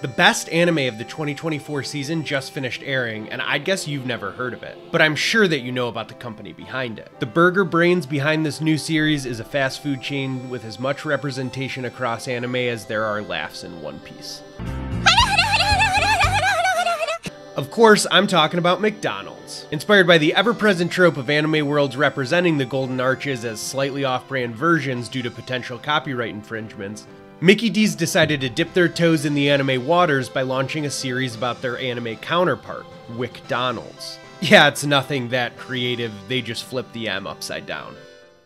The best anime of the 2024 season just finished airing, and I guess you've never heard of it, but I'm sure that you know about the company behind it. The burger brains behind this new series is a fast food chain with as much representation across anime as there are laughs in One Piece. Of course, I'm talking about McDonald's. Inspired by the ever-present trope of anime worlds representing the Golden Arches as slightly off-brand versions due to potential copyright infringements, Mickey D's decided to dip their toes in the anime waters by launching a series about their anime counterpart, McDonald's. Yeah, it's nothing that creative, they just flipped the M upside down.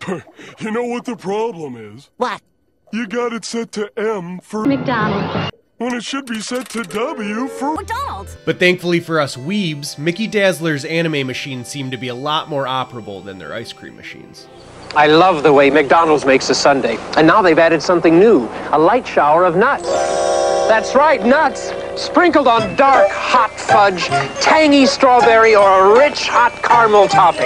You know what the problem is? What? You got it set to M for McDonald's. when it should be set to W for McDonald's! But thankfully for us weebs, Mickey Dazzler's anime machines seem to be a lot more operable than their ice cream machines. I love the way McDonald's makes a sundae. And now they've added something new, a light shower of nuts. That's right, nuts. Sprinkled on dark, hot fudge, tangy strawberry, or a rich, hot caramel topping.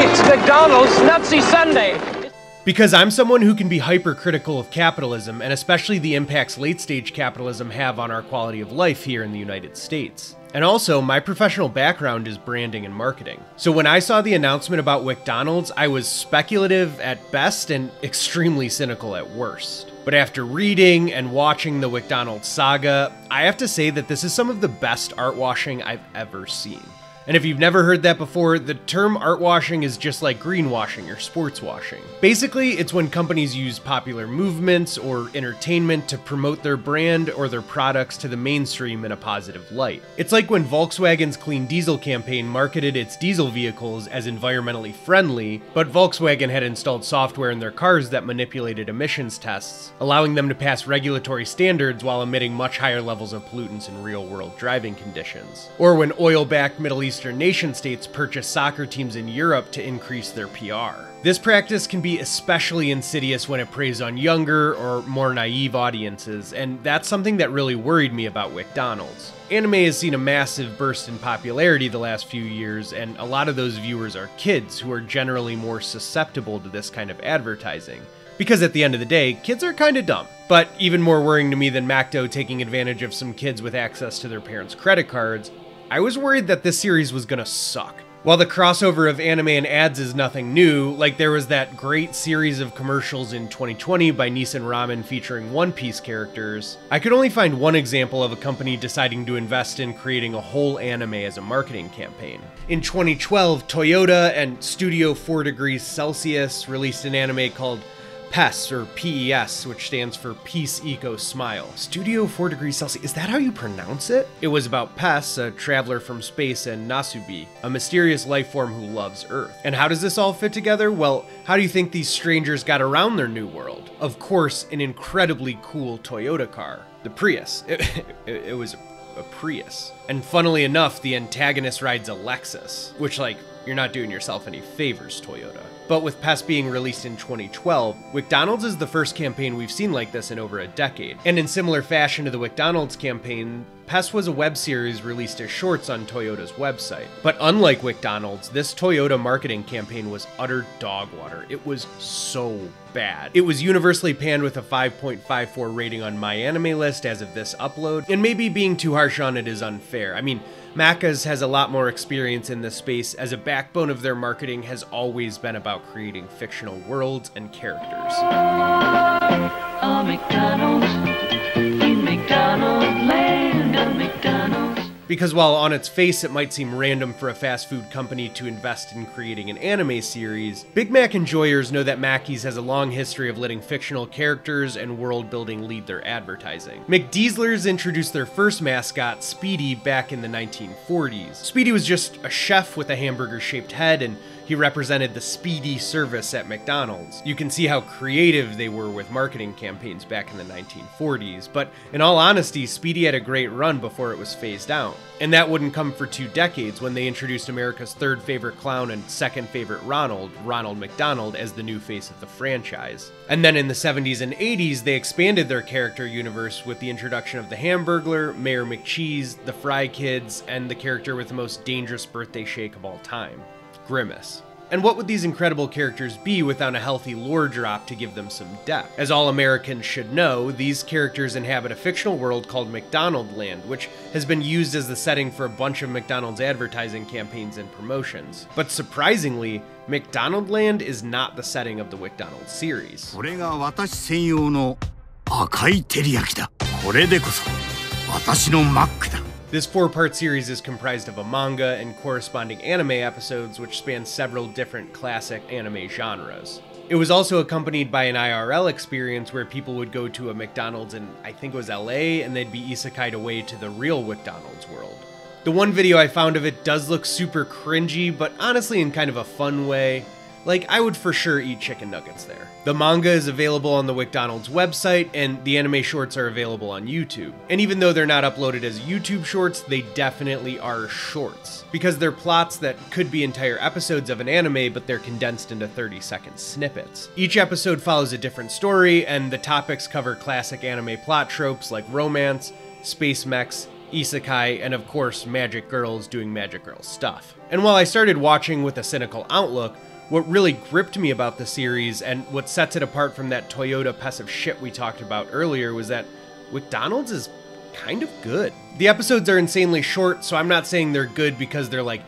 It's McDonald's Nutsy Sundae. Because I'm someone who can be hypercritical of capitalism, and especially the impacts late-stage capitalism have on our quality of life here in the United States. And also, my professional background is branding and marketing. So when I saw the announcement about McDonald's, I was speculative at best and extremely cynical at worst. But after reading and watching the McDonald's saga, I have to say that this is some of the best art washing I've ever seen. And if you've never heard that before, the term art washing is just like greenwashing or sports washing. Basically, it's when companies use popular movements or entertainment to promote their brand or their products to the mainstream in a positive light. It's like when Volkswagen's Clean Diesel campaign marketed its diesel vehicles as environmentally friendly, but Volkswagen had installed software in their cars that manipulated emissions tests, allowing them to pass regulatory standards while emitting much higher levels of pollutants in real-world driving conditions. Or when oil-backed Middle Eastern nation-states purchase soccer teams in Europe to increase their PR. This practice can be especially insidious when it preys on younger or more naive audiences, and that's something that really worried me about McDonald's. Anime has seen a massive burst in popularity the last few years, and a lot of those viewers are kids who are generally more susceptible to this kind of advertising. Because at the end of the day, kids are kinda dumb. But even more worrying to me than McDo taking advantage of some kids with access to their parents' credit cards, I was worried that this series was gonna suck. While the crossover of anime and ads is nothing new, like there was that great series of commercials in 2020 by Nissan Ramen featuring One Piece characters, I could only find one example of a company deciding to invest in creating a whole anime as a marketing campaign. In 2012, Toyota and Studio 4 Degrees Celsius released an anime called PES, or PES, which stands for Peace, Eco, Smile. Studio 4 Degrees Celsius, is that how you pronounce it? It was about PES, a traveler from space, and Nasubi, a mysterious life form who loves Earth. And how does this all fit together? Well, how do you think these strangers got around their new world? Of course, an incredibly cool Toyota car. The Prius. It was a Prius. And funnily enough, the antagonist rides a Lexus, which, like, you're not doing yourself any favors, Toyota. But with PES being released in 2012, McDonald's is the first campaign we've seen like this in over a decade. And in similar fashion to the McDonald's campaign, PES was a web series released as shorts on Toyota's website. But unlike McDonald's, this Toyota marketing campaign was utter dog water. It was so bad. It was universally panned with a 5.54 rating on MyAnimeList as of this upload, and maybe being too harsh on it is unfair. I mean, Macca's has a lot more experience in this space, as a backbone of their marketing has always been about creating fictional worlds and characters. A McDonald's in McDonaldland, a McDonald's. Because while on its face it might seem random for a fast food company to invest in creating an anime series, Big Mac enjoyers know that Mackey's has a long history of letting fictional characters and world building lead their advertising. McDeezlers introduced their first mascot, Speedy, back in the 1940s. Speedy was just a chef with a hamburger-shaped head, and he represented the speedy service at McDonald's. You can see how creative they were with marketing campaigns back in the 1940s, but in all honesty, Speedy had a great run before it was phased out. And that wouldn't come for 2 decades when they introduced America's third favorite clown and second favorite Ronald McDonald, as the new face of the franchise. And then in the 70s and 80s, they expanded their character universe with the introduction of the Hamburglar, Mayor McCheese, the Fry Kids, and the character with the most dangerous birthday shake of all time, Grimace. And what would these incredible characters be without a healthy lore drop to give them some depth? As all Americans should know, these characters inhabit a fictional world called McDonaldland, which has been used as the setting for a bunch of McDonald's advertising campaigns and promotions. But surprisingly, McDonaldland is not the setting of the McDonald's series. これが私専用の赤い照り焼きだ。これでこそ私のマックだ。 This 4-part series is comprised of a manga and corresponding anime episodes which span several different classic anime genres. It was also accompanied by an IRL experience where people would go to a McDonald's in, I think it was LA, and they'd be isekai'd away to the real McDonald's world. The one video I found of it does look super cringy, but honestly in kind of a fun way. Like, I would for sure eat chicken nuggets there. The manga is available on the McDonald's website, and the anime shorts are available on YouTube. And even though they're not uploaded as YouTube shorts, they definitely are shorts, because they're plots that could be entire episodes of an anime, but they're condensed into 30-second snippets. Each episode follows a different story, and the topics cover classic anime plot tropes like romance, space mechs, isekai, and of course magic girls doing magic girl stuff. And while I started watching with a cynical outlook, what really gripped me about the series, and what sets it apart from that Toyota piece of shit we talked about earlier, was that McDonald's is kind of good. The episodes are insanely short, so I'm not saying they're good because they're like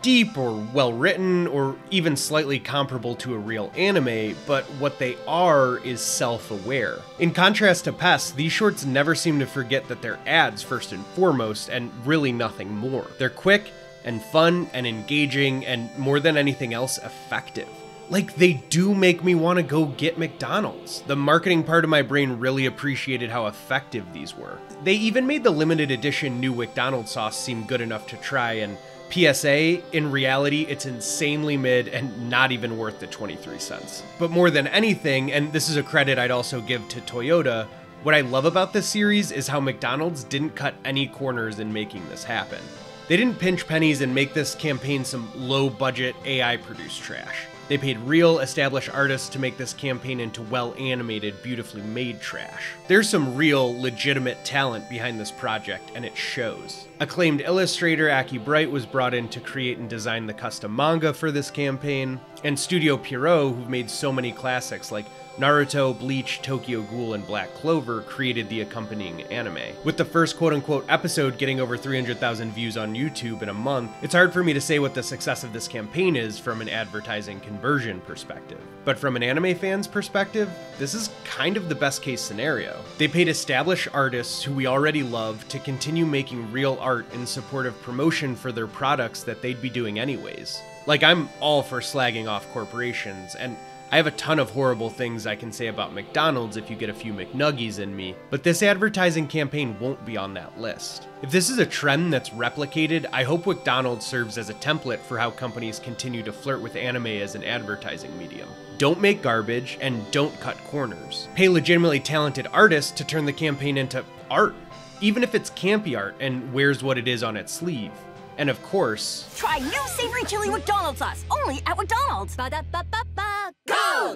deep or well written or even slightly comparable to a real anime, but what they are is self-aware. In contrast to Pest, these shorts never seem to forget that they're ads first and foremost, and really nothing more. They're quick and fun and engaging and, more than anything else, effective. Like, they do make me want to go get McDonald's. The marketing part of my brain really appreciated how effective these were. They even made the limited edition new McDonald's sauce seem good enough to try, and PSA, in reality, it's insanely mid and not even worth the 23 cents. But more than anything, and this is a credit I'd also give to Toyota, what I love about this series is how McDonald's didn't cut any corners in making this happen. They didn't pinch pennies and make this campaign some low-budget AI-produced trash. They paid real, established artists to make this campaign into well-animated, beautifully made trash. There's some real, legitimate talent behind this project, and it shows. Acclaimed illustrator Aki Bright was brought in to create and design the custom manga for this campaign, and Studio Pierrot, who've made so many classics like Naruto, Bleach, Tokyo Ghoul, and Black Clover, created the accompanying anime. With the first quote-unquote episode getting over 300,000 views on YouTube in a month, it's hard for me to say what the success of this campaign is from an advertising conversion perspective. But from an anime fan's perspective, this is kind of the best case scenario. They paid established artists who we already love to continue making real art in support of promotion for their products that they'd be doing anyways. Like, I'm all for slagging off corporations, and I have a ton of horrible things I can say about McDonald's if you get a few McNuggies in me, but this advertising campaign won't be on that list. If this is a trend that's replicated, I hope McDonald's serves as a template for how companies continue to flirt with anime as an advertising medium. Don't make garbage, and don't cut corners. Pay legitimately talented artists to turn the campaign into art, even if it's campy art and wears what it is on its sleeve. And of course, try new savory chili McDonald's sauce, only at McDonald's. Ba-da-ba-ba-ba.